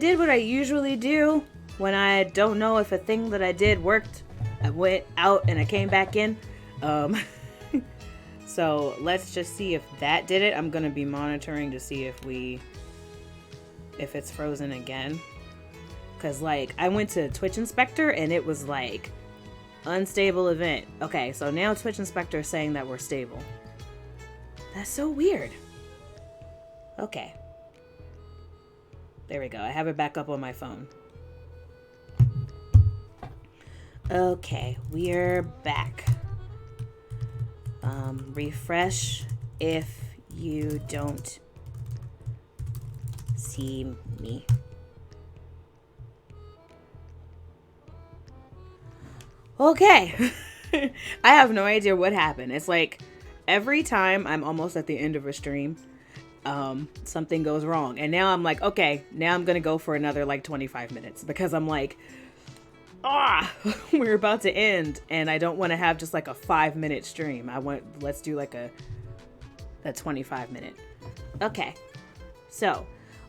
did what I usually do when I don't know if a thing that I did worked. I went out and I came back in. So let's just see if that did it. I'm gonna be monitoring to see if it's frozen again. Cause like I went to Twitch Inspector and it was like unstable event. Okay, so now Twitch Inspector is saying that we're stable. That's so weird. Okay. There we go. I have it back up on my phone. Okay, we're back. Refresh if you don't see me. Okay. I have no idea what happened. It's like every time I'm almost at the end of a stream, something goes wrong. And now I'm like, okay, now I'm going to go for another like 25 minutes because I'm like, we're about to end and I don't want to have just like a 5-minute stream. Let's do like a 25-minute. Okay. So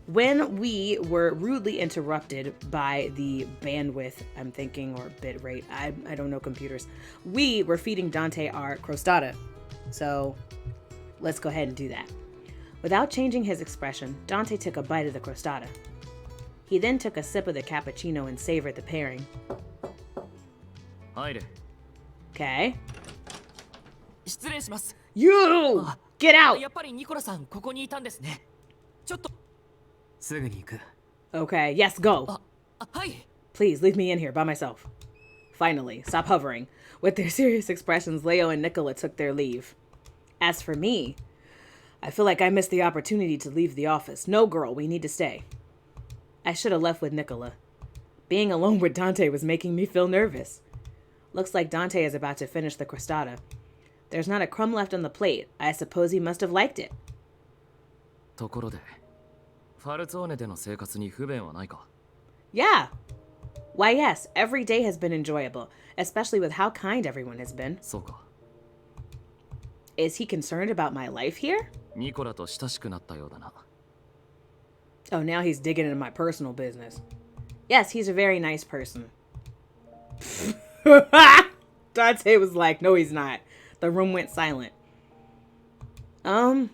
when we were rudely interrupted by the bandwidth, I'm thinking, or bit rate, I don't know computers, we were feeding Dante our crostata. So let's go ahead and do that. Without changing his expression, Dante took a bite of the crostata. He then took a sip of the cappuccino and savored the pairing. Okay. You! Get out! Okay, yes, go. Please, leave me in here by myself. Finally, stop hovering. With their serious expressions, Leo and Nicola took their leave. As for me, I feel like I missed the opportunity to leave the office. No, girl, we need to stay. I should have left with Nicola. Being alone with Dante was making me feel nervous. Looks like Dante is about to finish the crostata. There's not a crumb left on the plate. I suppose he must have liked it. Yeah. Why, yes, every day has been enjoyable, especially with how kind everyone has been. Is he concerned about my life here? Oh, now he's digging into my personal business. Yes, he's a very nice person. Dante was like, no, he's not. The room went silent. Well,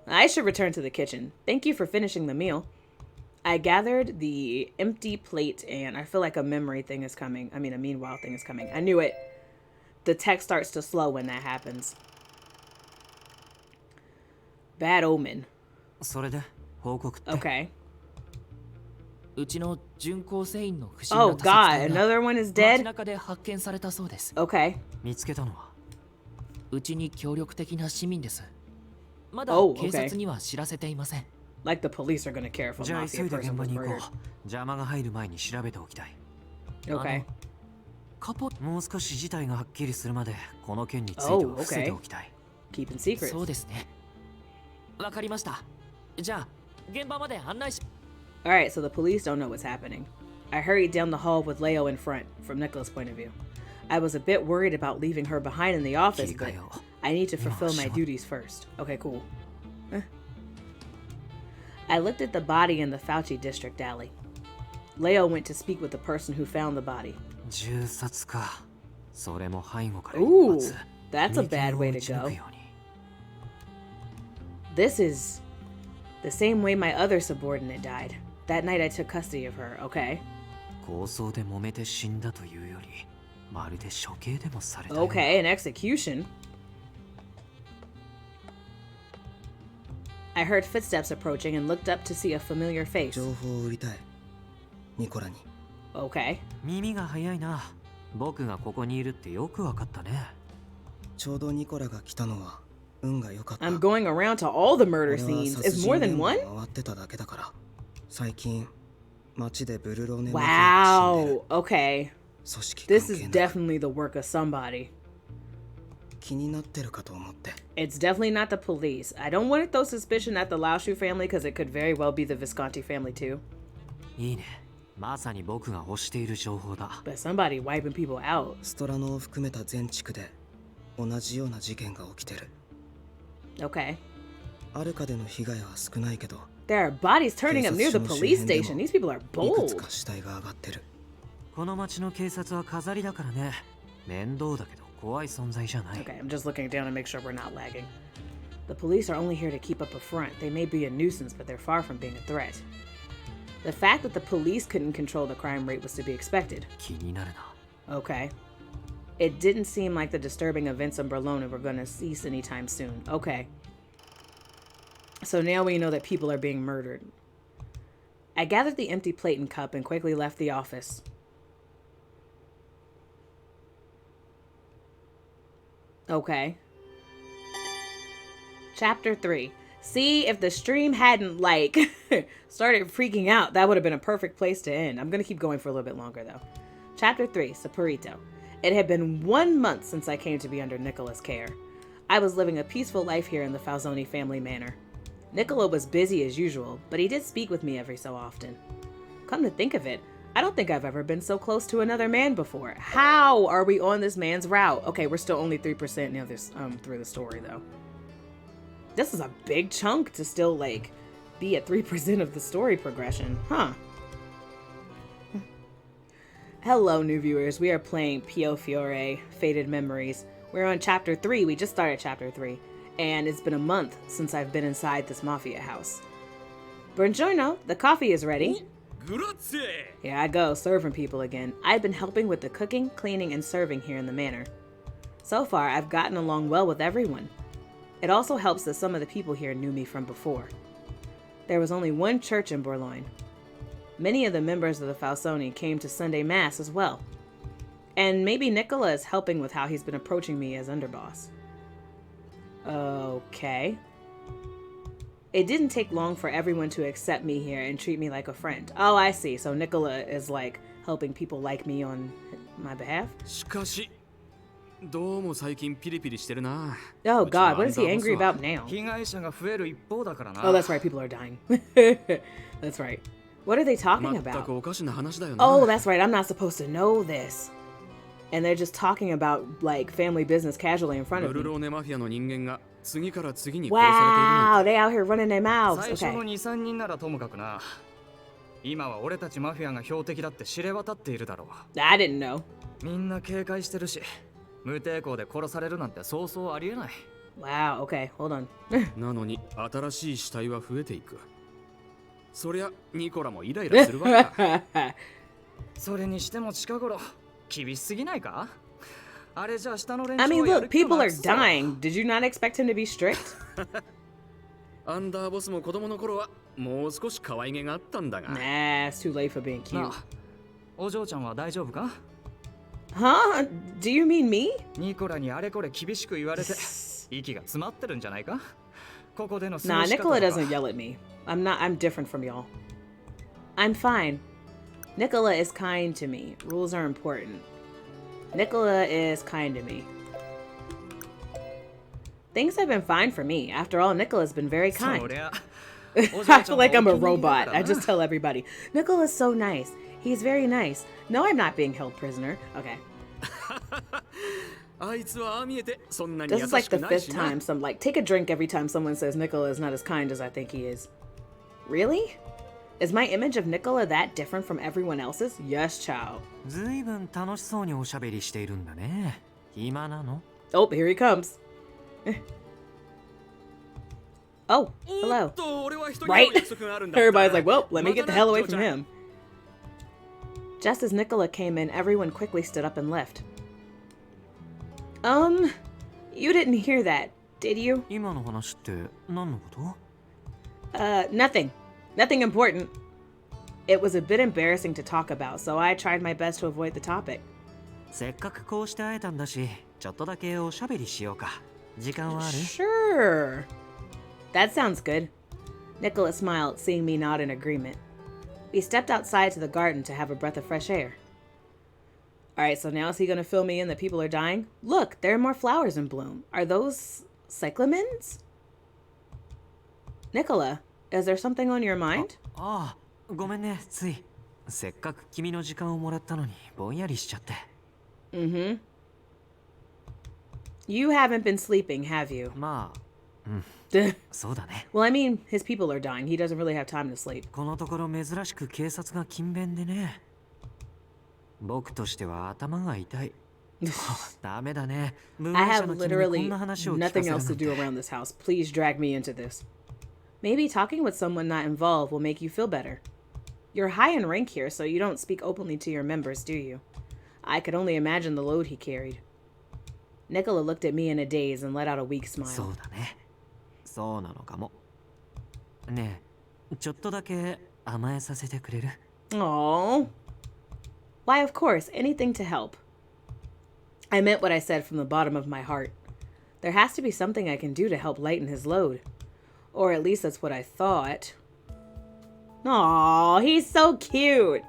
I should return to the kitchen. Thank you for finishing the meal. I gathered the empty plate and I feel like a memory thing is coming. I mean, a meanwhile thing is coming. I knew it. The text starts to slow when that happens. Bad omen. Okay. Oh god, another one is dead? Okay. Oh, okay. Like the police are gonna care if a mafia person was murdered. Okay. Oh, okay. Keeping secrets. Alright, so the police don't know what's happening. I hurried down the hall with Leo in front, from Nicola's point of view. I was a bit worried about leaving her behind in the office, but I need to fulfill my duties first. Okay, cool. I looked at the body in the Fauci district alley. Leo went to speak with the person who found the body. Ooh, that's a bad way to go. This is the same way my other subordinate died. That night I took custody of her, okay? Okay, an execution. I heard footsteps approaching and looked up to see a familiar face. Okay. I'm going around to all the murder scenes. Is more than one? Wow. Okay. This is definitely the work of somebody. It's definitely not the police. I don't want to throw suspicion at the Laoshu family because it could very well be the Visconti family too. But somebody wiping people out. Okay. There are bodies turning up near the police station. These people are bold. Okay, I'm just looking down to make sure we're not lagging. The police are only here to keep up a front. They may be a nuisance, but they're far from being a threat. The fact that the police couldn't control the crime rate was to be expected. Okay. It didn't seem like the disturbing events in Berlona were going to cease anytime soon. Okay. So now we know that people are being murdered. I gathered the empty plate and cup and quickly left the office. Okay. Chapter 3. See, if the stream hadn't, like, started freaking out, that would have been a perfect place to end. I'm going to keep going for a little bit longer, though. Chapter 3. Saporito. It had been 1 month since I came to be under Nicola's care. I was living a peaceful life here in the Falzoni family manor. Nicola was busy as usual, but he did speak with me every so often. Come to think of it, I don't think I've ever been so close to another man before. How are we on this man's route? Okay, we're still only 3% now through the story, though. This is a big chunk to still, like, be at 3% of the story progression. Huh. Hello, new viewers. We are playing Piofiore, Faded Memories. We're on Chapter 3. We just started Chapter 3. And it's been a month since I've been inside this mafia house. Buongiorno, the coffee is ready. Grazie. Here I go, serving people again. I've been helping with the cooking, cleaning, and serving here in the manor. So far, I've gotten along well with everyone. It also helps that some of the people here knew me from before. There was only one church in Borlogne. Many of the members of the Falzoni came to Sunday Mass as well. And maybe Nicola is helping with how he's been approaching me as underboss. Okay. It didn't take long for everyone to accept me here and treat me like a friend. Oh, I see. So Nicola is like helping people like me on my behalf. Oh God, what is he angry about now? Oh, that's right. People are dying. That's right. What are they talking about? Oh, that's right. I'm not supposed to know this. And they're just talking about, like, family business casually in front of me. Wow, they out here running their mouths. Okay. I didn't know. Wow, okay, hold on. I mean, look, people are dying. Did you not expect him to be strict? Nah, it's too late for being cute. Huh? Do you mean me? Nah, Nicola doesn't yell at me. I'm different from y'all. I'm fine. Nicola is kind to me. Rules are important. Nicola is kind to me. Things have been fine for me. After all, Nicola's been very kind. I feel like I'm a robot. I just tell everybody, Nicola's so nice. He's very nice. No, I'm not being held prisoner. Okay. This is like the 5th time take a drink every time someone says Nicola is not as kind as I think he is. Really? Is my image of Nicola that different from everyone else's? Yes, child. Oh, here he comes. Oh, hello. Right? Everybody's like, well, let me get the hell away from him. Just as Nicola came in, everyone quickly stood up and left. You didn't hear that, did you? Nothing. Nothing important. It was a bit embarrassing to talk about, so I tried my best to avoid the topic. Sure. That sounds good. Nicola smiled, seeing me nod in agreement. We stepped outside to the garden to have a breath of fresh air. Alright, so now is he going to fill me in that people are dying? Look, there are more flowers in bloom. Are those cyclamens? Nicola, is there something on your mind? Mm-hmm. You haven't been sleeping, have you? そうだね。 Well, I mean, his people are dying. He doesn't really have time to sleep. このところ珍しく警察が勤勉でね。僕としては頭が痛い。ダメだね。 I have literally nothing else to do around this house. Please drag me into this. Maybe talking with someone not involved will make you feel better. You're high in rank here, so you don't speak openly to your members, do you? I could only imagine the load he carried. Nicola looked at me in a daze and let out a weak smile. そうだね。そうなのかも。ねえ、ちょっとだけ甘えさせてくれる？ Aww. Why, of course, anything to help. I meant what I said from the bottom of my heart. There has to be something I can do to help lighten his load. Or at least that's what I thought. Aww, he's so cute.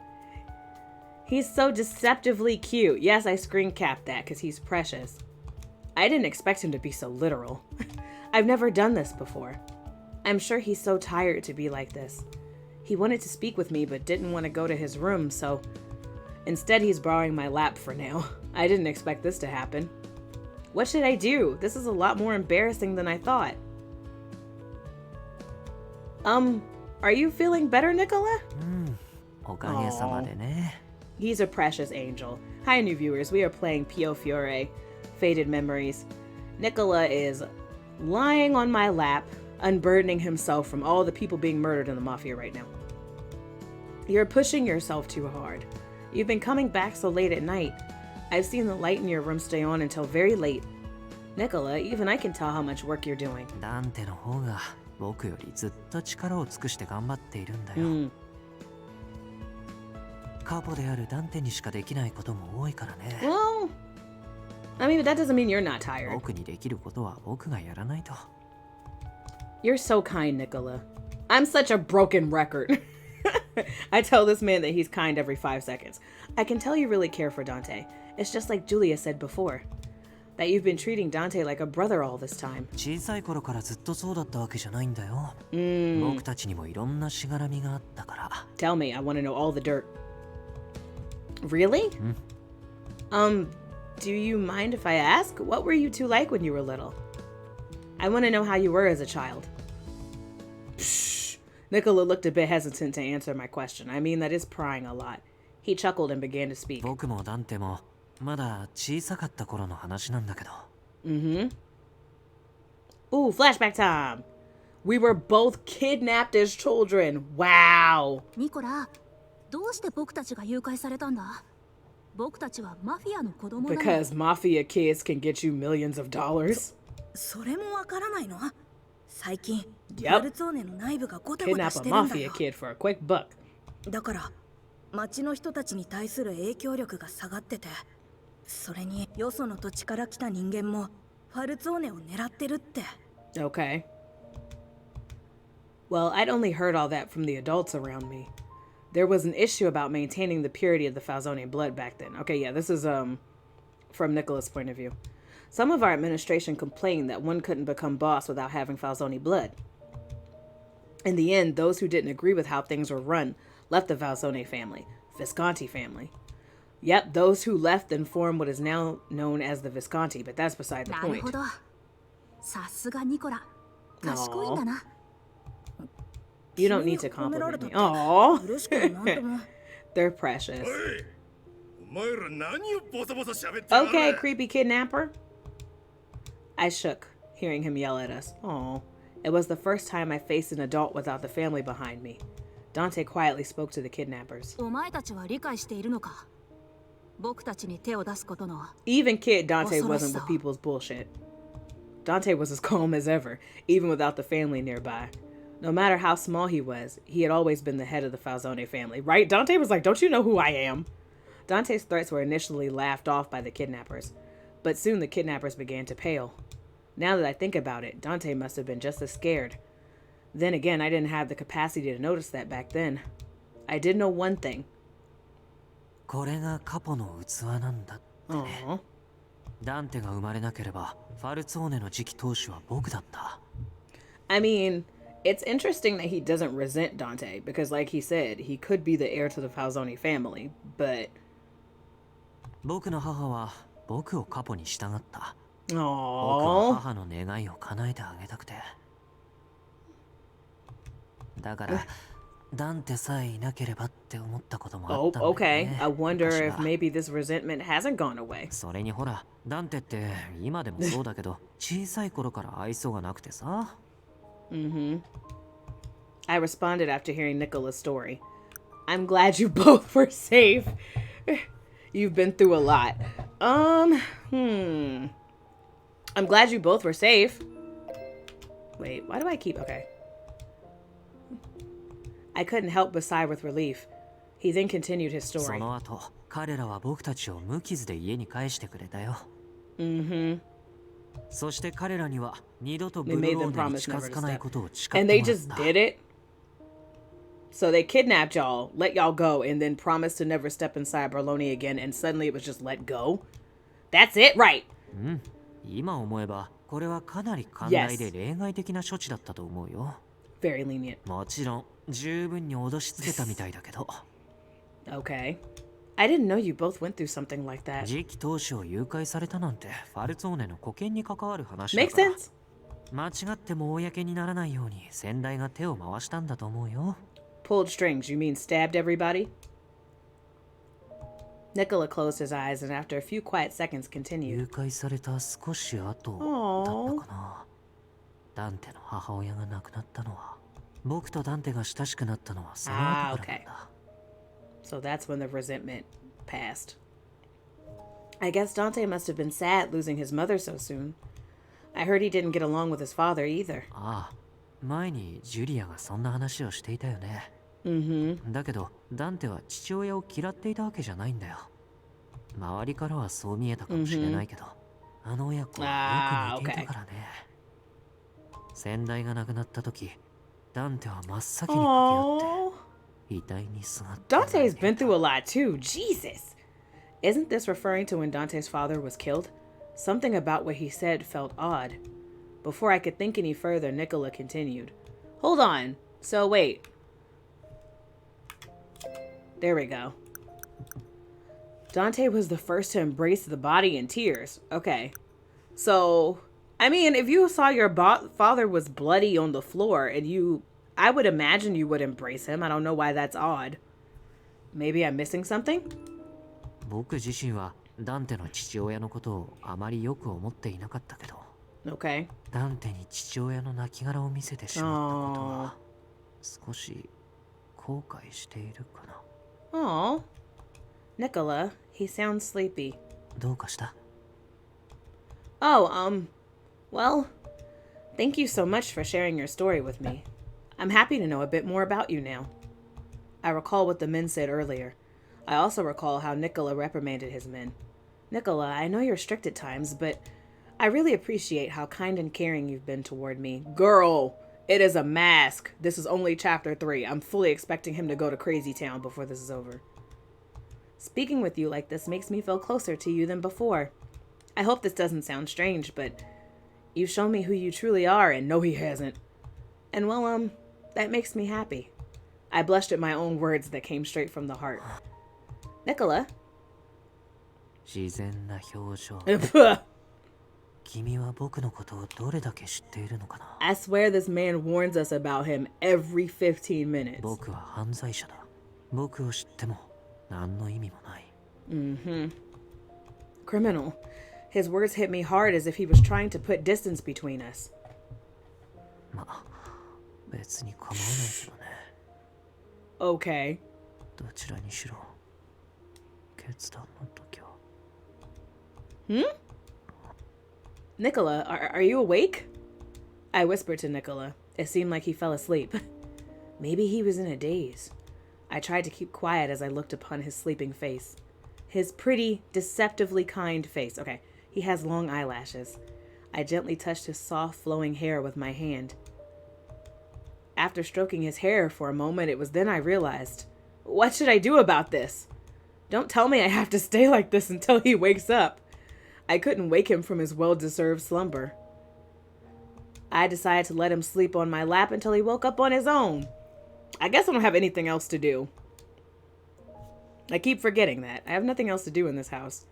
He's so deceptively cute. Yes, I screen capped that because he's precious. I didn't expect him to be so literal. I've never done this before. I'm sure he's so tired to be like this. He wanted to speak with me but didn't want to go to his room, so instead he's borrowing my lap for now. I didn't expect this to happen. What should I do? This is a lot more embarrassing than I thought. Are you feeling better, Nicola? おかげさまでね。 He's a precious angel. Hi, new viewers. We are playing Piofiore, Faded Memories. Nicola is lying on my lap, unburdening himself from all the people being murdered in the mafia right now. You're pushing yourself too hard. You've been coming back so late at night. I've seen the light in your room stay on until very late. Nicola, even I can tell how much work you're doing. ダンテの方が僕よりずっと力を尽くして頑張っているんだよ。カポであるダンテにしかできないことも多いからね。Well, I mean, that doesn't mean you're not tired. 僕にできることは僕がやらないと。 You're so kind, Nicola. I'm such a broken record. I tell this man that he's kind every 5 seconds. I can tell you really care for Dante. It's just like Julia said before. That you've been treating Dante like a brother all this time. 小さい頃からずっとそうだったわけじゃないんだよ。僕たちにもいろんなしがらみがあったから。 Tell me, I want to know all the dirt. Really? Do you mind if I ask? What were you two like when you were little? I want to know how you were as a child. Psh. Nicola looked a bit hesitant to answer my question. I mean, that is prying a lot. He chuckled and began to speak. 僕もダンテもまだ小さかった頃の話なんだけど。Ooh, flashback time. We were both kidnapped as children. Wow. ニコラ、どうして僕たちが誘拐されたんだ？僕たちはマフィアの子供なの。 Because mafia kids can get you millions of dollars. それもわからないの？最近、Yep. ファルツォーネの内部がゴタゴタ Kidnap し a てるんだ mafia よ。 kid for a quick buck. だから町の人たちに対する影響力が下がってて、それによその土地から来た人間もファルツォーネを狙ってるって。 Okay. Well, I'd only heard all that from the adults around me. There was an issue about maintaining the purity of the Falzonian blood back then. Okay, yeah, this is from Nicola's point of view. Some of our administration complained that one couldn't become boss without having Falzoni blood. In the end, those who didn't agree with how things were run left the Falzoni family, Visconti family. Yep, those who left then formed what is now known as the Visconti, but that's beside the なる point. ほど。さすがニコラ。賢いんだな。 You don't need to compliment me. Aww. 嬉しくもなんとも。 They're precious. お前ら何をボソボソ喋ってる Okay, creepy kidnapper. I shook, hearing him yell at us. Aw. It was the first time I faced an adult without the family behind me. Dante quietly spoke to the kidnappers. お前たちは理解しているのか？僕たちに手を出すことの。 Even Kid Dante wasn't with people's bullshit. Dante was as calm as ever, even without the family nearby. No matter how small he was, he had always been the head of the Falzone family, right? Dante was like, don't you know who I am? Dante's threats were initially laughed off by the kidnappers, but soon the kidnappers began to pale. Now that I think about it, Dante must have been just as scared. Then again, I didn't have the capacity to notice that back then. I did know one thing. これがカポの器なんだってね。 Aww. ダンテが生まれなければファルツォーネの次期当主は僕だった。 I mean, it's interesting that he doesn't resent Dante, because like he said, he could be the heir to the Falzoni family, but... 僕の母は僕をカポに従った。僕は Aww. 母の願いを叶えてあげたくて。だからダンテさえいなければって思ったこともあ Oh, ったんだよ okay. ね。 I wonder 昔 if は。 maybe this resentment hasn't gone away. それにほら、ダンテって今でもそうだけど小さい頃から愛想がなくてさ。 Mm-hmm. I responded after hearing Nicola's story. I'm glad you both were safe. You've been through a lot. I'm glad you both were safe. Wait, why do I keep... Okay. I couldn't help but sigh with relief. He then continued his そ story. の後、彼らは僕たちを無傷で家に帰してくれたよ。 Mm-hmm. そして彼らには二度とブ We ル made ロ them ーネに promise 近 never づ to かない step. ことを誓っ And て they もらっ just た。 did it? So they kidnapped y'all, let y'all go, and then promised to never step inside Barloni again, and suddenly it was just let go? That's it? Right. うん。今思えばこれはかなり寛大で例外的な処置だったと思うよ。 Very lenient. もちろん十分に脅しつけたみたいだけど。 Okay. I didn't know you both went through something like that. 次期当主を誘拐されたなんてファルツォーネの保険に関わる話だ Makes から。 sense. 間違っても公にならないように先代が手を回したんだと思うよ。 Pulled strings, you mean stabbed everybody? Nicola closed his eyes and after a few quiet seconds 誘 continued. 拐された少し後だったかな。ダンテの母親が亡くなったのは、僕とダンテが親しくなったのはその後からなんだ。 So that's when the resentment passed. I guess Dante must have been sad losing his mother so soon. I heard he didn't get along with his father either. ああ、前にジュリアがそんな話をしていたよね。 Mm-hmm. だけどダンテは父親を嫌っていたわけじゃないんだよ。周りからはそう見えたかもしれないけど、あの親子はよく似ていたからね。先代が亡くなった時、ダンテは真っ先に駆け寄って Oh, 遺体にすがって Dante's been through a lot too. Jesus. Isn't this referring to when Dante's father was killed? Something about what he said felt odd. Before I could think any further, Nicola continued. Hold on. So wait. There we go. Dante was the first to embrace the body in tears. Okay. So, I mean, if you saw your father was bloody on the floor and I would imagine you would embrace him. I don't know why that's odd. Maybe I'm missing something? 僕自身はダンテの父親のことをあまりよく思っていなかったけど、 Okay. ダンテに父親の亡骸を見せてしまったことは少し後悔しているかな。 Oh. Nicola, he sounds sleepy. どうかした？ Oh, well, thank you so much for sharing your story with me. I'm happy to know a bit more about you now. I recall what the men said earlier. I also recall how Nicola reprimanded his men. Nicola, I know you're strict at times, but I really appreciate how kind and caring you've been toward me. Girl, it is a mask. This is only chapter 3. I'm fully expecting him to go to Crazy Town before this is over. Speaking with you like this makes me feel closer to you than before. I hope this doesn't sound strange, but you've shown me who you truly are, and no, he hasn't. And well, that makes me happy. I blushed at my own words that came straight from the heart. Nicola? 自然な表情。 I 君は僕のことをどれだけ知っているのかな。 swear this man warns us about him every 15 minutes. 僕は犯罪者だ。僕を知っても何の意味もない。 Mm-hmm. Criminal. His words hit me hard as if he was trying to put distance between us. まあ、別に構わないけどね。 Okay. どちらにしろ、決断の時は。 Nicola, are you awake? I whispered to Nicola. It seemed like he fell asleep. Maybe he was in a daze. I tried to keep quiet as I looked upon his sleeping face. His pretty, deceptively kind face. Okay, he has long eyelashes. I gently touched his soft, flowing hair with my hand. After stroking his hair for a moment, it was then I realized, what should I do about this? Don't tell me I have to stay like this until he wakes up. I couldn't wake him from his well-deserved slumber. I decided to let him sleep on my lap until he woke up on his own. I guess I don't have anything else to do. I keep forgetting that. I have nothing else to do in this house.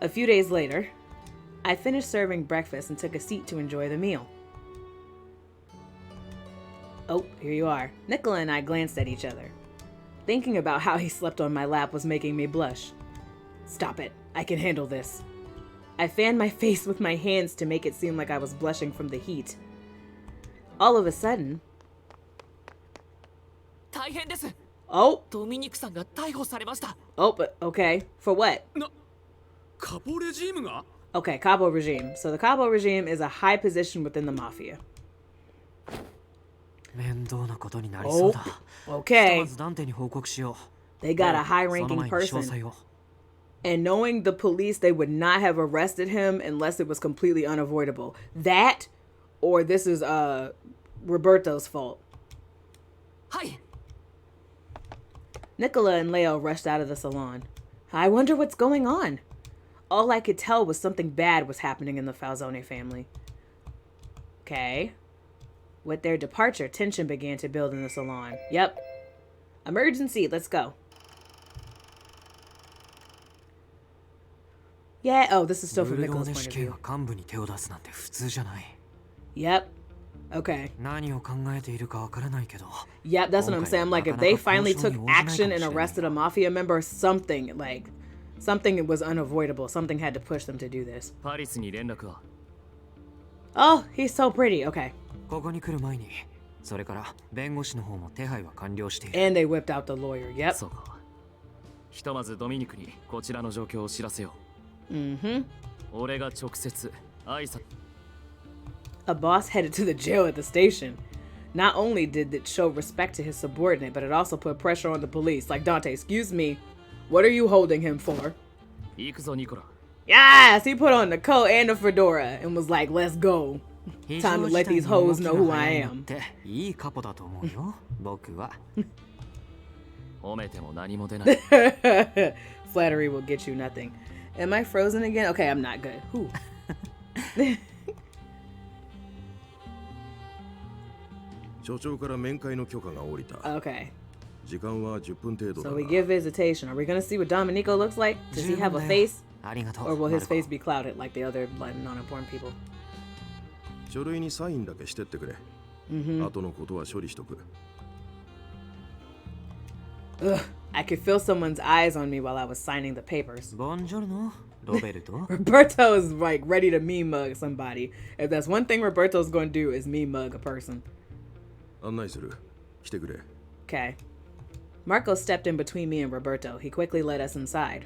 A few days later, I finished serving breakfast and took a seat to enjoy the meal. Oh, here you are. Nicola and I glanced at each other. Thinking about how he slept on my lap was making me blush. Stop it. I can handle this. I fanned my face with my hands to make it seem like I was blushing from the heat. All of a sudden... 大変です。 Oh! ドミニクさんが逮捕されました。 Oh, but okay. For what? カポレジームが Okay, Capo regime. So the Capo regime is a high position within the mafia. 面倒なことになりそうだ。 Okay. まずダンテに報告しよう。 They got a その high-ranking 前に詳 person. 細を。 And knowing the police, they would not have arrested him unless it was completely unavoidable. That, or this is Roberto's fault. はい。 Nicola and Leo rushed out of the salon. I wonder what's going on. All I could tell was something bad was happening in the Falzone family. Okay. With their departure, tension began to build in the salon. Yep. Emergency, let's go. Yeah, oh, this is still from Nicola's point of view. 幹部に手を出すなんて普通じゃない。 Yep. Okay. 何を考えているかわからないけど。 Yep, that's what I'm saying. Like, if they finally took action and arrested a mafia member, something was unavoidable. Something had to push them to do this. パリスに連絡は。 Oh, he's so pretty. Okay. ここに来る前に、それから弁護士の方も手配は完了している。 And they whipped out the lawyer. Yep. そうか。ひとまずドミニクにこちらの状況を知らせよう。 Mm-hmm. 俺が直接挨拶。 A boss headed to the jail at the station. Not only did it show respect to his subordinate, but it also put pressure on the police. Like, Dante, excuse me, what are you holding him for? 行くぞ、ニコラ。 Yes, he put on the coat and the fedora and was like, let's go. Time to let these hoes know who I am. いいカポだと思うよ、僕は。褒めても何も出ない。 Flattery will get you nothing. Am I frozen again? Okay, I'm not good. Whew. 所長から面会の許可が下りた。 Okay. 時間は10分程度だ So が。 we give visitation. Are we gonna see what Dominico looks like? Does he have a face? ありがとう。 Or will his face be clouded like the other non-important people? 書類にサインだけしてってくれ。後のことは処理しとく。 Ugh, I could feel someone's eyes on me while I was signing the papers. ボンジョルノ、ロベルト。 Roberto is like ready to mean mug somebody. If that's one thing Roberto's going to do is mean mug a person. 案内する。来てくれ。 Okay. Marco stepped in between me and Roberto. He quickly led us inside.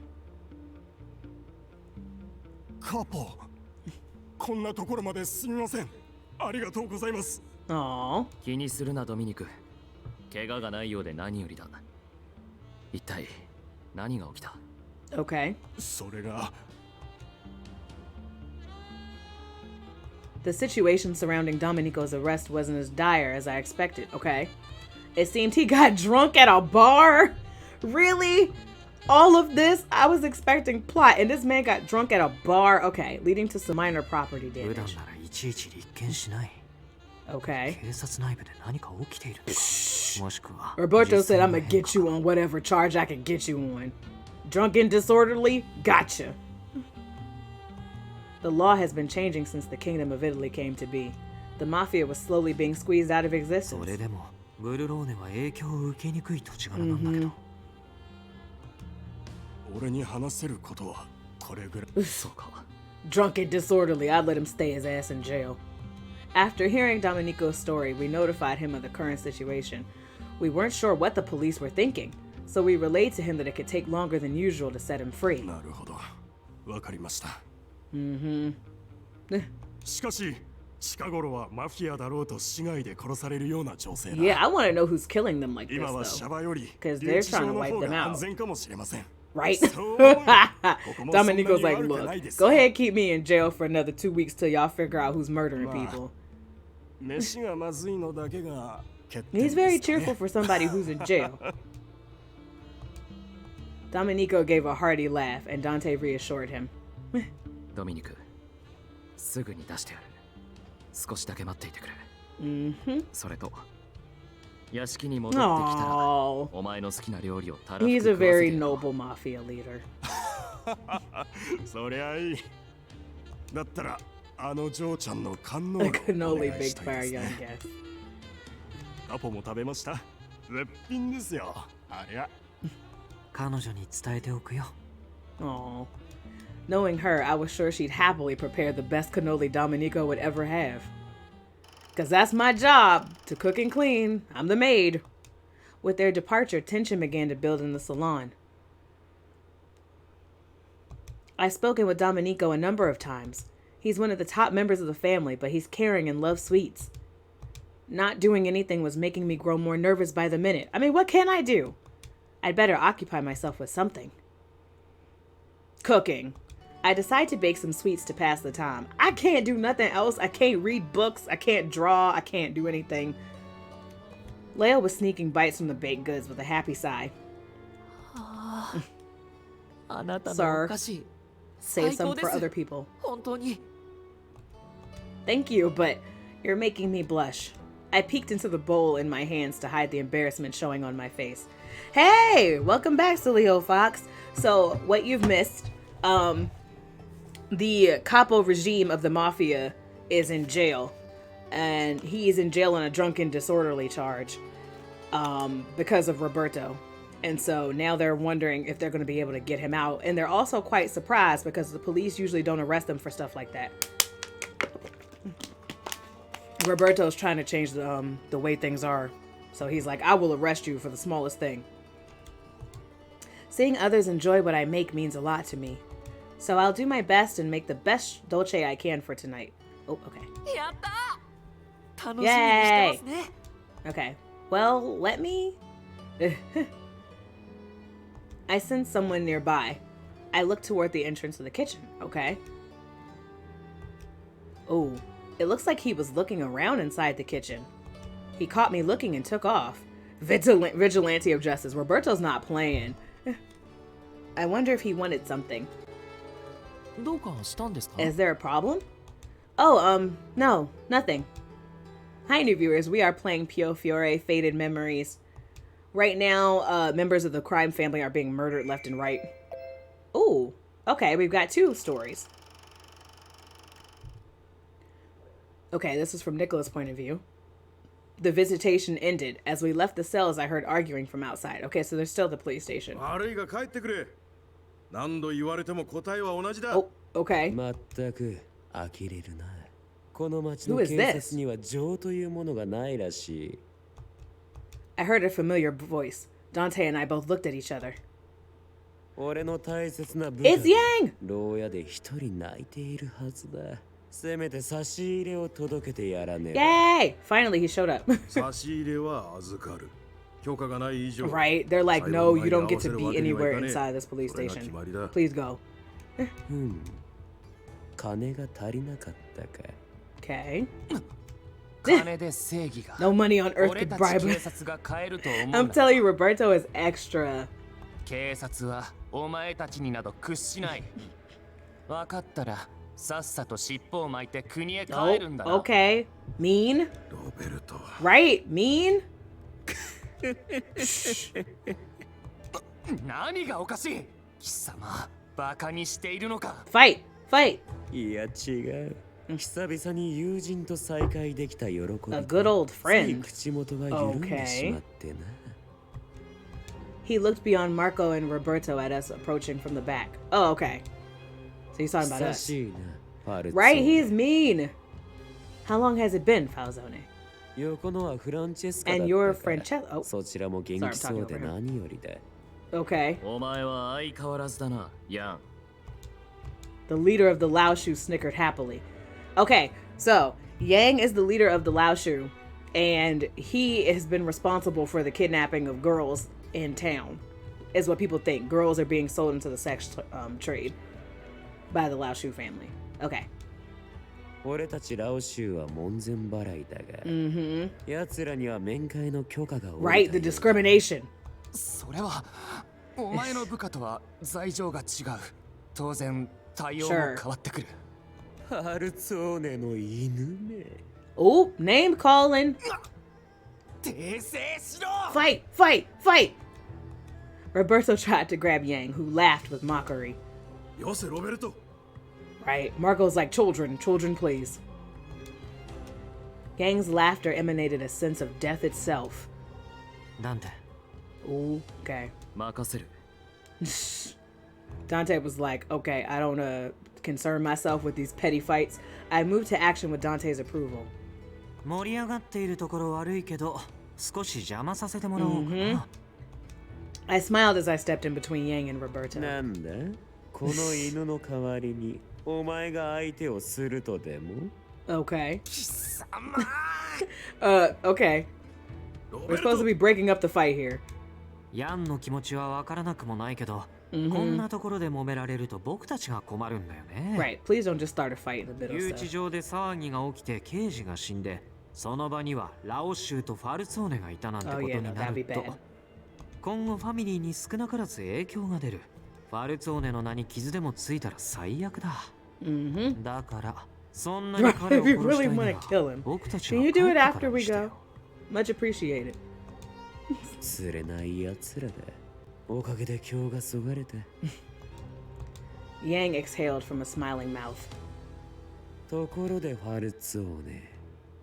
カポ、こんなところまですみません。ありがとうございます。 Aww. 気にするな、ドミニク。怪我がないようで何よりだ。一体何が起きた？ Okay. それが。 The situation surrounding Domenico's arrest wasn't as dire as I expected. Okay. It seemed he got drunk at a bar. Really? All of this? I was expecting plot, and this man got drunk at a bar. Okay, leading to some minor property 普段 damage. ならいちいち立件しない。 Okay. 警察内部で何か起きているのか。もしくは。 Roberto said, I'm gonna get you on whatever charge I can get you on. Drunk and disorderly? Gotcha. The law has been changing since the Kingdom of Italy came to be. The mafia was slowly being squeezed out of そ existence. れでもブルローネは影響を受けにくい土地柄なんだけど。俺に話せることはこれぐらい。そうか。 Drunk and disorderly, I'd let him stay his ass in jail. After hearing Domenico's story, we notified him of the current situation. We weren't sure what the police were thinking, so we relayed to him that it could take longer than usual to set him free. なるほど。わかりました。 Mm-hmm. しかし、近頃はマフィアだろうと市外で殺されるような情勢だ。 Yeah, I want to know who's killing them like this, 今はシャ though. バより 'Cause 留 they're 置場 trying to の wipe 方 them が out. 安全かもしれません。 Right? そう思う。ここもそんなに Domenico's like, 悪く look, ないです go よ。 ahead, keep me in jail for another 2 weeks till y'all figure out who's murdering people. 飯がまずいのだけが欠点 He's で very すかね cheerful for somebody who's in jail. Domenico gave a hearty laugh, and Dante reassured him. ドミニク、すぐに出してやる。少しだけ待っていてくれ。 Mm-hmm. それと、屋敷に戻ってきたら、 Oh, お前の好きな料理をたらふく he's 食 a わせて very やろう。 noble mafia leader. そりゃいい。だったらあのジョーちゃんの観音 A をお cannoli 願いし baked た by い our です young ね guest. タポも食べました。絶品ですよ。ありゃ。彼女に伝えておくよ。 Aw. Knowing her, I was sure she'd happily prepare the best cannoli Dominico would ever have. Because that's my job, to cook and clean. I'm the maid. With their departure, tension began to build in the salon. I've spoken with Dominico a number of times. He's one of the top members of the family, but he's caring and loves sweets. Not doing anything was making me grow more nervous by the minute. I mean, what can I do? I'd better occupy myself with something. Cooking. I decide to bake some sweets to pass the time. I can't do nothing else. I can't read books. I can't draw. I can't do anything. Leo was sneaking bites from the baked goods with a happy sigh. あなたの Sir, お菓子 save some 最高で for す other people. 本当に Thank you, but you're making me blush. I peeked into the bowl in my hands to hide the embarrassment showing on my face. Hey, welcome back to Leo Fox. So, what you've missed, the capo regime of the mafia is in jail. And he is in jail on a drunken disorderly charge because of Roberto. And so now they're wondering if they're going to be able to get him out. And they're also quite surprised because the police usually don't arrest them for stuff like that. Roberto's trying to change the way things are. So he's like, I will arrest you for the smallest thing. Seeing others enjoy what I make means a lot to me. So I'll do my best and make the best dolce I can for tonight. Oh, okay. やったー楽しみにしてますね Okay. Well, let me... I sense someone nearby. I look toward the entrance of the kitchen. Okay. Oh, it looks like he was looking around inside the kitchen. He caught me looking and took off. Vigilante of justice. Roberto's not playing. I wonder if he wanted something. どうかしたんですか Is there a problem? Oh, no, nothing. Hi, new viewers. We are playing Piofiore, Faded Memories. Right now, members of the crime family are being murdered left and right. Ooh, okay, we've got two stories. Okay, this is from Nicola's point of view. The visitation ended. As we left the cells, I heard arguing from outside. Okay, so there's still the police station. 悪いが帰ってくれ。何度言われても答えは同じだ。 Oh, okay. まったく呆れるな。この町の Who is 警 this? 察には情というものがないらしい。 I heard a familiar voice. Dante and I both looked at each other. 俺の大切な部 It's 下 Yang! 牢屋で一人泣いているはずだ。せめて差し入れを届けてやらねば。 Yay! Finally, he showed up. 差し入れは預かる。許可がない以上。 Right? They're like, no, you don't get to be anywhere inside this police station. Please go. 金が足りなかったか。 Okay. 金で正義が No money on earth 俺 could た bribe ち警 him. 察が変えると思う I'm な telling you, Roberto is extra. 警察はお前たちになど屈しない分かったらさっさと尻尾を巻いて国へ帰るんだな Oh, okay. Mean? ロベルトは Right? Mean? 何がおかしい貴様バカにしているのか Fight! Fight! いや違う。久々に友人と再会できた喜びと。 A good old つい friend. 口元が緩んでしまってな。 He looked beyond Marco and Roberto at us approaching from the back. Oh, okay. So he's talking about 久 us. しいな、ファルツォ。 Right? He's mean. How long has it been, Falzone? 横のはフランチェスカだ And った you're から Francesco. Oh, そちらも元気そうで Sorry, I'm talking over him. 何よりだ。 okay. お前は相変わらずだなヤン The leader of the Lao Shu snickered happily. Okay, so Yang is the leader of the Lao Shu, and he has been responsible for the kidnapping of girls in town, is what people think. Girls are being sold into the sex trade by the Lao Shu family. Okay. 俺たちラオ州は門前払いだが、奴らには面会の許可が下 Right, り the たようだ。 discrimination. それはお前の部下とは罪状が違う当然対応も Sure. 変わってくるファルツォーネの犬め。 Oh, name calling. 訂正しろ Fight, fight, fight. Roberto tried to grab Yang, who laughed with mockery. よせロベルト。Right. Marco's like, children, please. Yang's laughter emanated a sense of death itself. なんて Ooh, okay. 任せる。 Dante was like, okay, I don't concern myself with these petty fights. I moved to action with Dante's approval. 盛り上がっているところ悪いけど少し邪魔させてもらおうかな。I smiled as I stepped in between Yang and Roberto. なんだこの犬の代わりにお前が相手をするとでも Okay. Okay. We're supposed to be breaking up the fight here. ヤンの気持ちはわからなくもないけど、こんなところで揉められると僕たちが困るんだよね。Right. Please don't just start a fight in the middle. 留置場で騒ぎが起きて刑事が死んで、その場にはラオシュとファルツォーネがいたなんてことになると、今後ファミリーに少なからず影響が出る。ファルツォーネの名に傷でもついたら最悪だ。だから、そんなに彼を殺したいなら僕たちは帰ってからにしてよ。Much appreciated. 釣れない奴らだ。おかげで今日がそがれた。Yang exhaled from a smiling mouth. ところでファルツォーネ、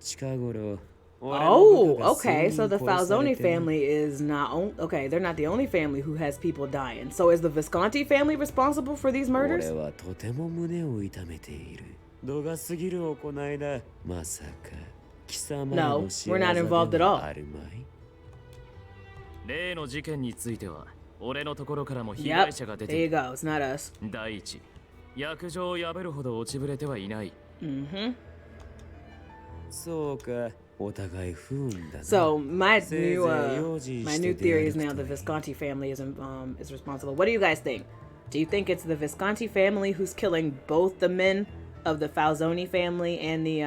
近頃 Oh, okay. So the Falzoni family is not okay. They're not the only family who has people dying. So is the Visconti family responsible for these murders? 俺はとても胸を痛めている。度が過ぎる行いだ。まさか貴様の仕業でもあるまい。例の事件については俺のところからも被害者が出ている。There you go. It's not us. 第一、約定を破るほど落ちぶれてはいない。そうか。So my new theory is now the Visconti family is responsible. What do you guys think? Do you think it's the Visconti family who's killing both the men of the Falzoni family and the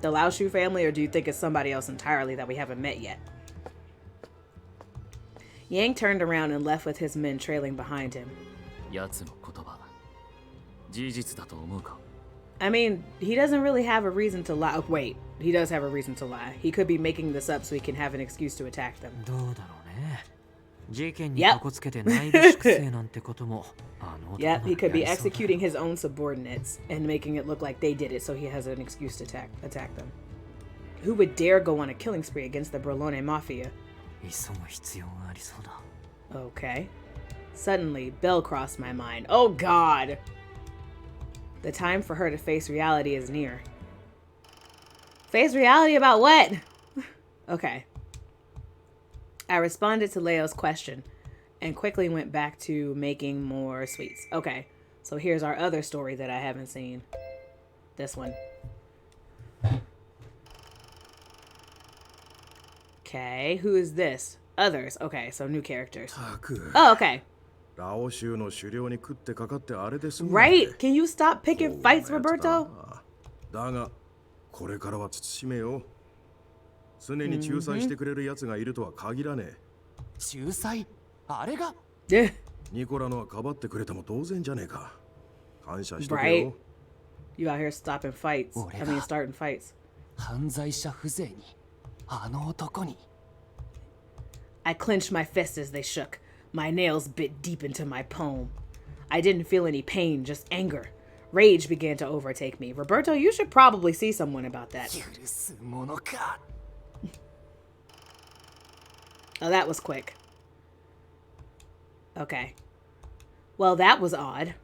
Laoshu family, or do you think it's somebody else entirely that we haven't met yet? Yang turned around and left with his men trailing behind him. 奴の言葉、事実だと思うか? I mean, he doesn't really have a reason to lie. Wait, he does have a reason to lie. He could be making this up so he can have an excuse to attack them. どうだろうね。事件にかこつけて内部粛清なんてことも。Yep, he could be executing his own subordinates and making it look like they did it so he has an excuse to attack them. Who would dare go on a killing spree against the Berlone Mafia? 急ぐ必要がありそうだ。Okay. Suddenly, Belle crossed my mind. Oh God! The time for her to face reality is near. Face reality about what? Okay. I responded to Leo's question and quickly went back to making more sweets. Okay, so here's our other story that I haven't seen. This one. Okay, who is this? Others. Okay, so new characters. Oh, okay. Right? Can you stop picking fights, Roberto? だがこれからは慎めよ。常に仲裁してくれる奴がいるとは限らねえ。仲裁？あれが？ニコラのはかばってくれても当然じゃねえか。感謝してくれ Right? よ。 You out here stopping fights. I mean, starting fights. 犯罪者風情にあの男に。I clenched my fists as they shook. My nails bit deep into my palm. I didn't feel any pain, just anger. Rage began to overtake me. Roberto, you should probably see someone about that. Oh, that was quick. Okay. Well, that was odd.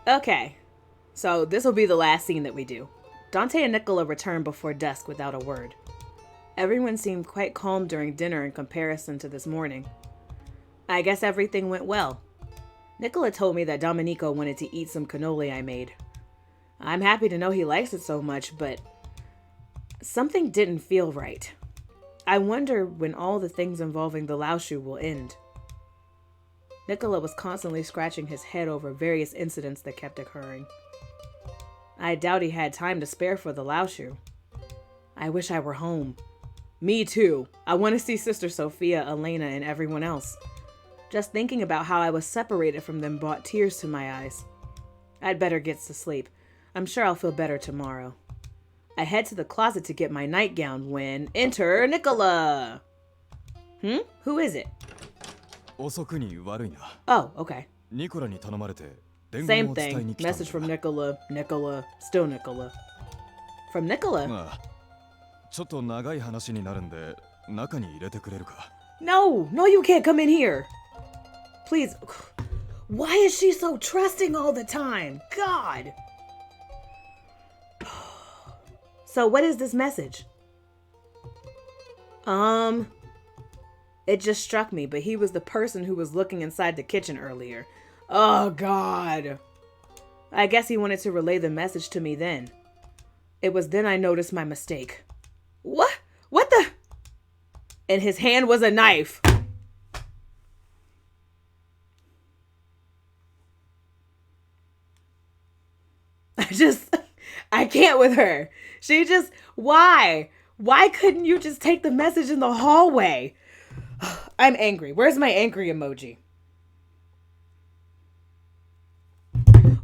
Okay. So this will be the last scene that we do. Dante and Nicola return before dusk without a word. Everyone seemed quite calm during dinner in comparison to this morning. I guess everything went well. Nicola told me that Domenico wanted to eat some cannoli I made. I'm happy to know he likes it so much, but something didn't feel right. I wonder when all the things involving the Laoshu will end. Nicola was constantly scratching his head over various incidents that kept occurring. I doubt he had time to spare for the Laoshu. I wish I were home. Me too. I want to see Sister Sophia, Elena, and everyone else. Just thinking about how I was separated from them brought tears to my eyes. I'd better get to sleep. I'm sure I'll feel better tomorrow. I head to the closet to get my nightgown when enter Nicola. Who is it? Oh, okay. ニコラに頼まれて伝 Same 言を伝え thing. に来たんだ。 Message from Nicola. Nicola. Still Nicola. From Nicola? まあ、ちょっと長い話になるんで中に入れてくれるか。 No! No, you can't come in here! Please. Why is she so trusting all the time? God! So, what is this message? It just struck me, but he was the person who was looking inside the kitchen earlier. Oh, God. I guess he wanted to relay the message to me then. It was then I noticed my mistake. What? What the? In his hand was a knife. I can't with her. She just, why? Why couldn't you just take the message in the hallway? I'm angry. Where's my angry emoji?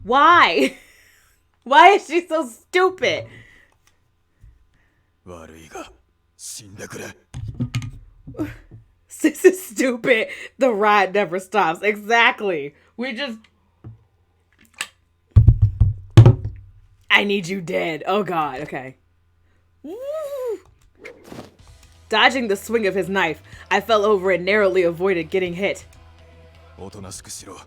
Why? Why is she so stupid? 悪いが死んでくれ。 This is stupid. The ride never stops. Exactly. We just... I need you dead. Oh, God. Okay. Woo! Dodging the swing of his knife, I fell over and narrowly avoided getting hit. おとなしくしろ。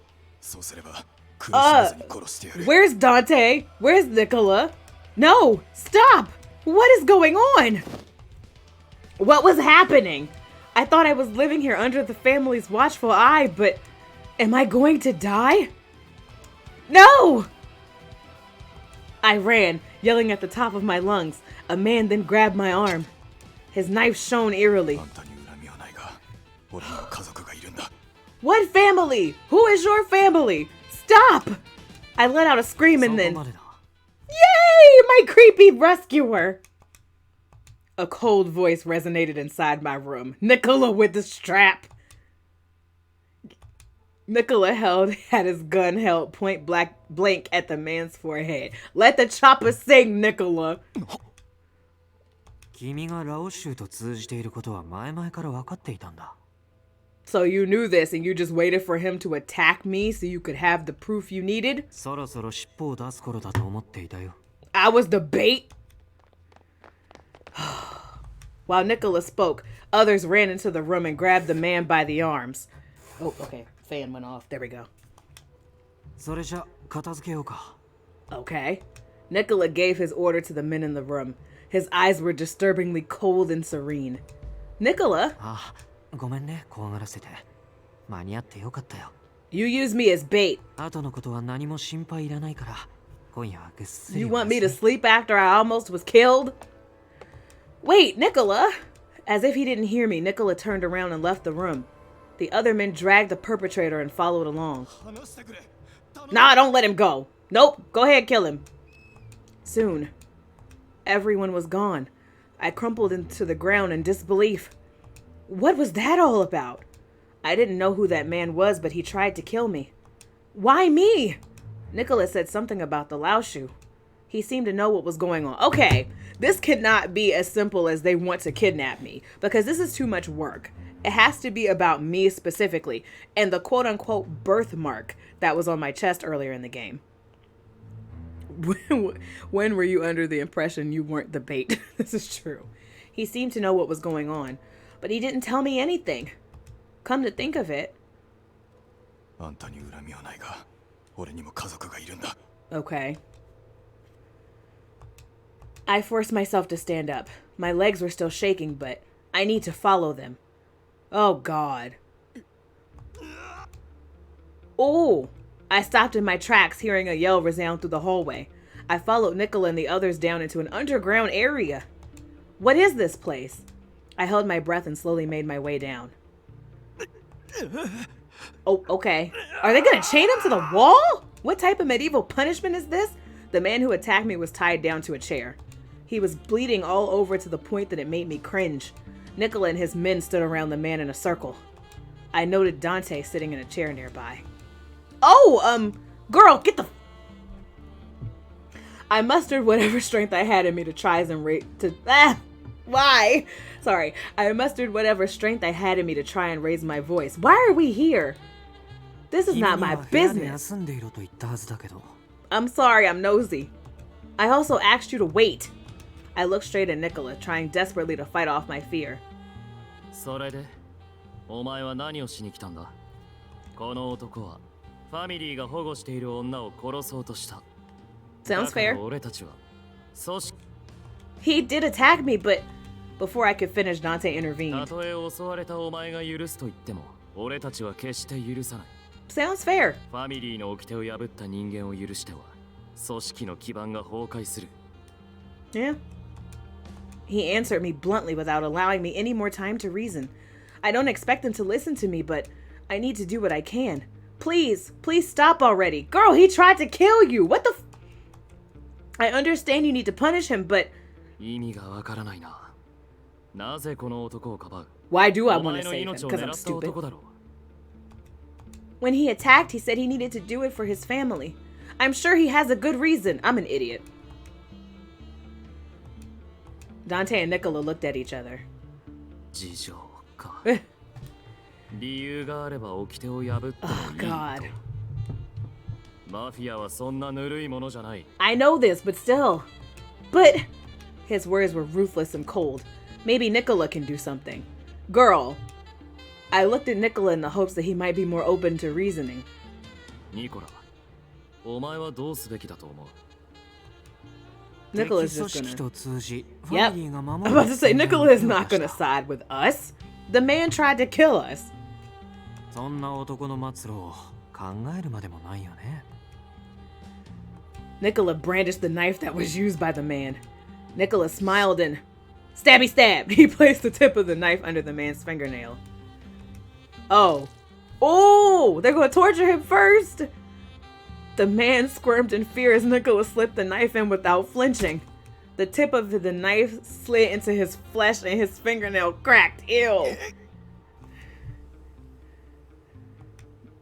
そうすれば苦しまずに殺してやる。 Where's Dante? Where's Nicola? No! Stop! What is going on? What was happening? I thought I was living here under the family's watchful eye, but am I going to die? No! I ran, yelling at the top of my lungs. A man then grabbed my arm. His knife shone eerily. あんたに恨みはないが、俺には家族がいるんだ。 What family? Who is your family? Stop! I let out a scream and then... そこまでだ。 Yay! My creepy rescuer! A cold voice resonated inside my room. Nicola with the strap. Nicola had his gun held point blank at the man's forehead. Let the chopper sing, Nicola. 君がラオ州と通じていることは前々から分かっていたんだ。 So you knew this and you just waited for him to attack me so you could have the proof you needed? そろそろ尻尾を出す頃だと思っていたよ。 I was the bait? While Nicola spoke, others ran into the room and grabbed the man by the arms. Oh, okay. Fan went off. There we go. それじゃ片付けようか。 Okay. Nicola gave his order to the men in the room. His eyes were disturbingly cold and serene. Nicola? あ、ごめんね、怖がらせて。間に合ってよかったよ。 You use me as bait. 後のことは何も心配いらないから、今夜はぐっすり。 You want me to sleep after I almost was killed? Wait, Nicola! As if he didn't hear me, Nicola turned around and left the room. The other men dragged the perpetrator and followed along. 話してくれ。 Nah, don't let him go. Nope, go ahead, kill him. Soon, everyone was gone. I crumpled into the ground in disbelief. What was that all about? I didn't know who that man was, but he tried to kill me. Why me? Nicola said something about the Laoshu. He seemed to know what was going on. Okay, this cannot be as simple as they want to kidnap me, because this is too much work. It has to be about me specifically, and the quote-unquote birthmark that was on my chest earlier in the game. When were you under the impression you weren't the bait? This is true. He seemed to know what was going on, but he didn't tell me anything. Come to think of it. あんたに恨みはないが、俺にも家族がいるんだ。 Okay. I forced myself to stand up. My legs were still shaking, but I need to follow them. Oh, God. Oh! I stopped in my tracks, hearing a yell resound through the hallway. I followed Nicola and the others down into an underground area. What is this place? I held my breath and slowly made my way down. Oh, okay. Are they gonna chain him to the wall? What type of medieval punishment is this? The man who attacked me was tied down to a chair. He was bleeding all over to the point that it made me cringe. Nicola and his men stood around the man in a circle. I noted Dante sitting in a chair nearby. Oh, girl, get the... I mustered whatever strength I had in me to try and why? Sorry. I mustered whatever strength I had in me to try and raise my voice. Why are we here? This is not my business. I'm sorry, I'm nosy. I also asked you to wait. I looked straight at Nicola, trying desperately to fight off my fear. それでお前は何をしに来たんだ？この男はファミリーが保護している女を殺そうとした。 Sounds fair. 俺たちは組織 He did attack me, but before I could finish, Dante intervened. たとえ襲われたお前が許すと言っても俺たちは決して許さない。 Sounds fair. ファミリーの掟を破った人間を許しては組織の基盤が崩壊する。 Yeah. He answered me bluntly without allowing me any more time to reason. I don't expect him to listen to me, but I need to do what I can. Please, please stop already. Girl, he tried to kill you. What the I understand you need to punish him, but 意味がわからないな。なぜこの男をかばう？ why do I お want 前 to の save him? 命を Because 狙 I'm った男 stupid. だろう。 When he attacked, he said he needed to do it for his family. I'm sure he has a good reason. I'm an idiot. Dante and Nicola looked at each other. 事情か。理由があれば掟を破っても Oh, いい God. と。マフィアはそんなぬるいものじゃない。 I know this, but still. But his words were ruthless and cold. Maybe Nicola can do something. Girl. I looked at Nicola in the hopes that he might be more open to reasoning. ニコラ、お前はどうすべきだと思う？ Nicola's just gonna. と通じ、 Yep. ファミリーが I'm 守 about る to say Nicola is not gonna side with us. The man tried to kill us. そんな男の末路を考えるまでもないよね。 Nicola brandished the knife that was used by the man. Nicola smiled and stabby stab. He placed the tip of the knife under the man's fingernail. Oh. Oh, they're gonna torture him first. The man squirmed in fear as Nicola slipped the knife in without flinching. The tip of the knife slid into his flesh and his fingernail cracked. Ew.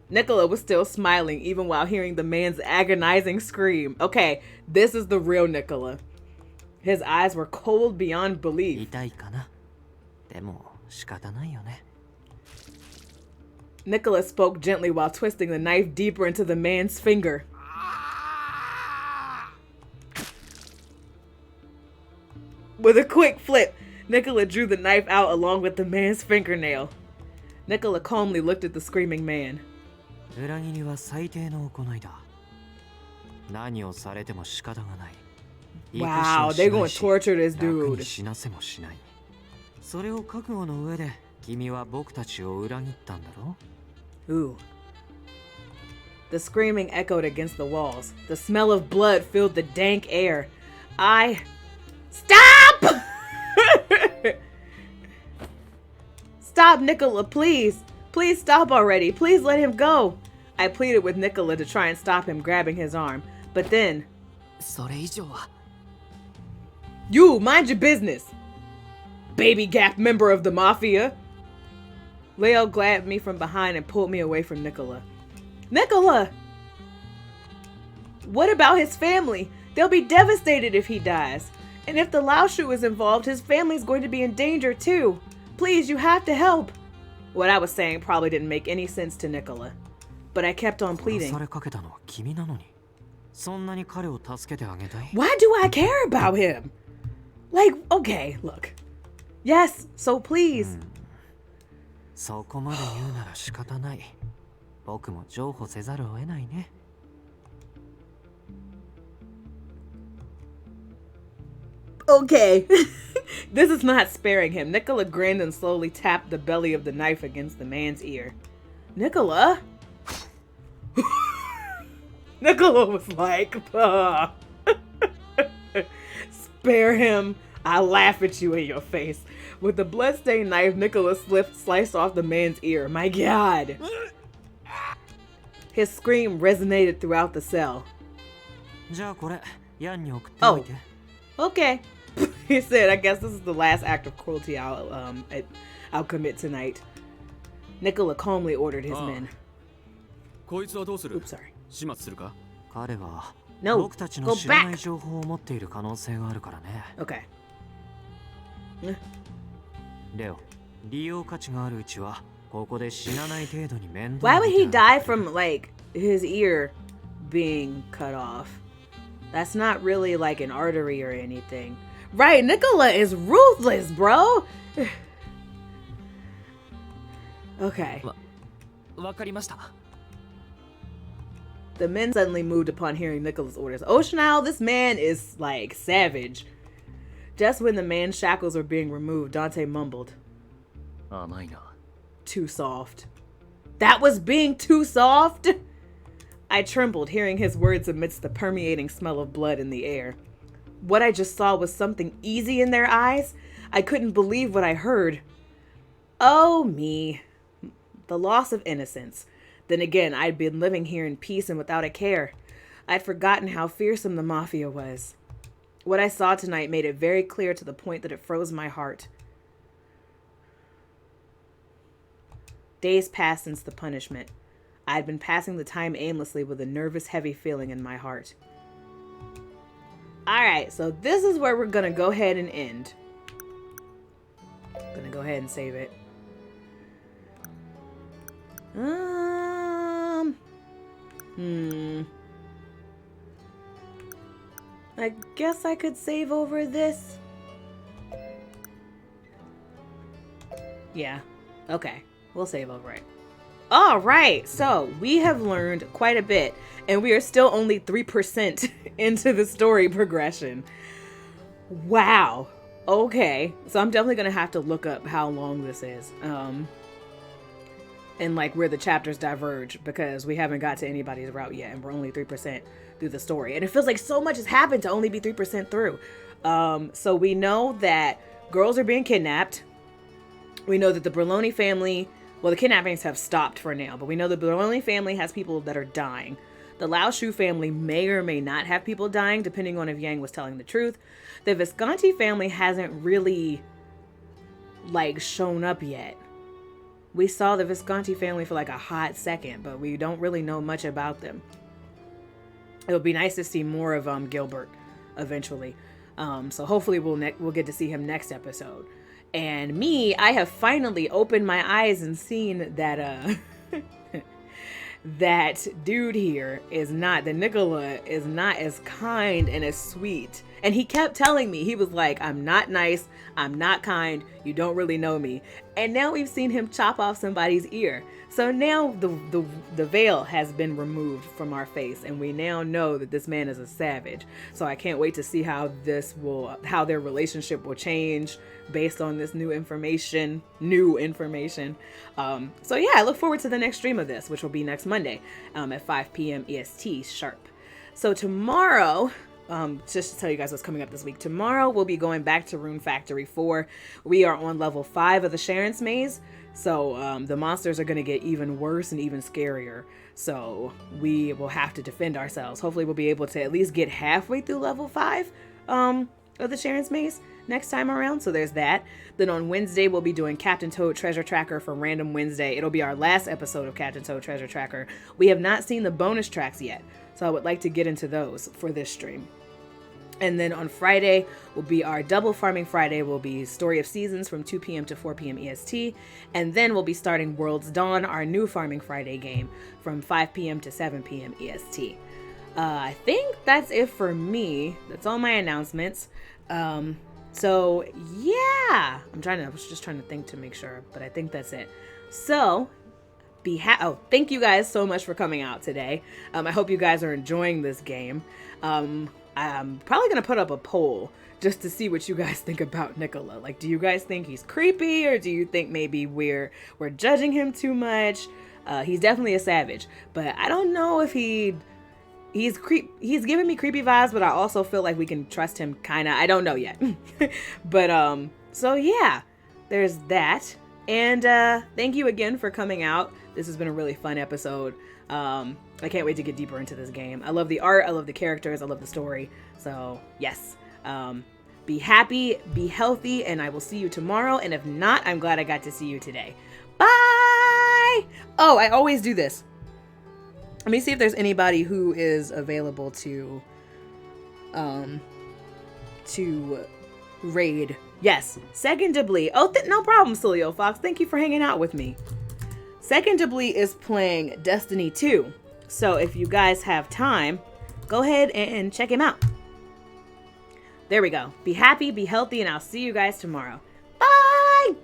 Nicola was still smiling even while hearing the man's agonizing scream. Okay, this is the real Nicola. His eyes were cold beyond belief. 痛いかな。でも仕方ないよね。 Nicola spoke gently while twisting the knife deeper into the man's finger. With a quick flip, Nicola drew the knife out along with the man's fingernail. Nicola calmly looked at the screaming man. 裏切りは最低の行いだ。何をされても仕方がない。 Wow, they're going to torture this 楽 dude. に死なせもしない。それを覚悟の上で君は僕たちを裏切ったんだろ？ Ooh. The screaming echoed against the walls. The smell of blood filled the dank air. Stop! Stop, Nicola, please. Please stop already. Please let him go. I pleaded with Nicola to try and stop him grabbing his arm. But then... それ以上は You, mind your business. Baby gap member of the mafia. Leo grabbed me from behind and pulled me away from Nicola. Nicola! What about his family? They'll be devastated if he dies. And if the Laoshu is involved, his family's going to be in danger too. Please, you have to help. What I was saying probably didn't make any sense to Nicola. But I kept on 殺 pleading. されかけたのは君なのに。そんなに彼を助けてあげたい。 Why do I care about him? Like, okay, look. Yes, so please. そこまで言うなら仕方ない。僕も譲歩せざるを得ないね。 Okay. This is not sparing him. Nicola grinned and slowly tapped the belly of the knife against the man's ear. Nicola? Nicola was like, spare him. I laugh at you in your face. With the bloodstained knife, Nicola sliced off the man's ear. My God. His scream resonated throughout the cell. じゃあこれ、ヤンに送っておいて。 Okay. He said, I guess this is the last act of cruelty I'll commit tonight. Nicola calmly ordered his men. こいつはどうする？ Oops, sorry. 始末するか？彼は No, 僕たち go の知らない back. 情報を持っている可能性があるからね。 Okay. レオ、利用価値があるうちはここで死なない程度に面倒 Why would he 見てあ die from like his ear being cut off? That's not really like an artery or anything. Right, Nicola is ruthless, bro. Okay. わかりました。 The men suddenly moved upon hearing Nicola's orders. Oceanal, this man is like savage. Just when the man's shackles were being removed, Dante mumbled, 甘いな。 "Too soft." That was being too soft? I trembled, hearing his words amidst the permeating smell of blood in the air. What I just saw was something easy in their eyes. I couldn't believe what I heard. Oh, me. The loss of innocence. Then again, I'd been living here in peace and without a care. I'd forgotten how fearsome the Mafia was. What I saw tonight made it very clear to the point that it froze my heart. Days passed since the punishment. I had been passing the time aimlessly with a nervous, heavy feeling in my heart. Alright, so this is where we're gonna go ahead and end. Gonna go ahead and save it. I guess I could save over this. Yeah. Okay. We'll save over it. All right. So we have learned quite a bit, and we are still only 3% into the story progression. Wow. Okay. So I'm definitely going to have to look up how long this is. And like where the chapters diverge, because we haven't got to anybody's route yet, and we're only 3% through the story. And it feels like so much has happened to only be 3% through. So we know that girls are being kidnapped. We know that the Berloni family, well, the kidnappings have stopped for now, but we know the Berloni family has people that are dying. The Lao Shu family may or may not have people dying, depending on if Yang was telling the truth. The Visconti family hasn't really, like, shown up yet. We saw the Visconti family for like a hot second, but we don't really know much about them. It would be nice to see more of Gilbert eventually. So hopefully we'll get to see him next episode. And me, I have finally opened my eyes and seen that that dude here is not, that Nicola is not as kind and as sweet. And he kept telling me, he was like, I'm not nice, I'm not kind, you don't really know me. And now we've seen him chop off somebody's ear. So now the veil has been removed from our face, and we now know that this man is a savage. So I can't wait to see how their relationship will change based on this new information. So yeah, I look forward to the next stream of this, which will be next Monday at 5 p.m. EST sharp. So tomorrow, just to tell you guys what's coming up this week. Tomorrow we'll be going back to Rune Factory 4. We are on level 5 of the Sharon's Maze. So the monsters are going to get even worse and even scarier. So we will have to defend ourselves. Hopefully we'll be able to at least get halfway through level 5 of the Sharon's Maze next time around. So there's that. Then on Wednesday we'll be doing Captain Toad Treasure Tracker for Random Wednesday. It'll be our last episode of Captain Toad Treasure Tracker. We have not seen the bonus tracks yet, so I would like to get into those for this stream. And then on Friday will be our double farming Friday. Will be Story of Seasons from 2 p.m. to 4 p.m. EST. And then we'll be starting World's Dawn, our new farming Friday game, from 5 p.m. to 7 p.m. EST. I think that's it for me. That's all my announcements. So yeah, I was just trying to think to make sure, but I think that's it. So thank you guys so much for coming out today. I hope you guys are enjoying this game. I'm probably going to put up a poll just to see what you guys think about Nicola. Like, do you guys think he's creepy, or do you think maybe we're judging him too much? He's definitely a savage, but I don't know if he's giving me creepy vibes, but I also feel like we can trust him kind of. I don't know yet. But so yeah, there's that. And thank you again for coming out. This has been a really fun episode. I can't wait to get deeper into this game. I love the art, I love the characters, I love the story. So yes, be happy, be healthy, and I will see you tomorrow. And if not, I'm glad I got to see you today. Bye! Oh, I always do this. Let me see if there's anybody who is available to raid. Yes, secondably. Oh, no problem, Cilio Fox. Thank you for hanging out with me. Secondably is playing Destiny 2. So if you guys have time, go ahead and check him out. There we go. Be happy, be healthy, and I'll see you guys tomorrow. Bye!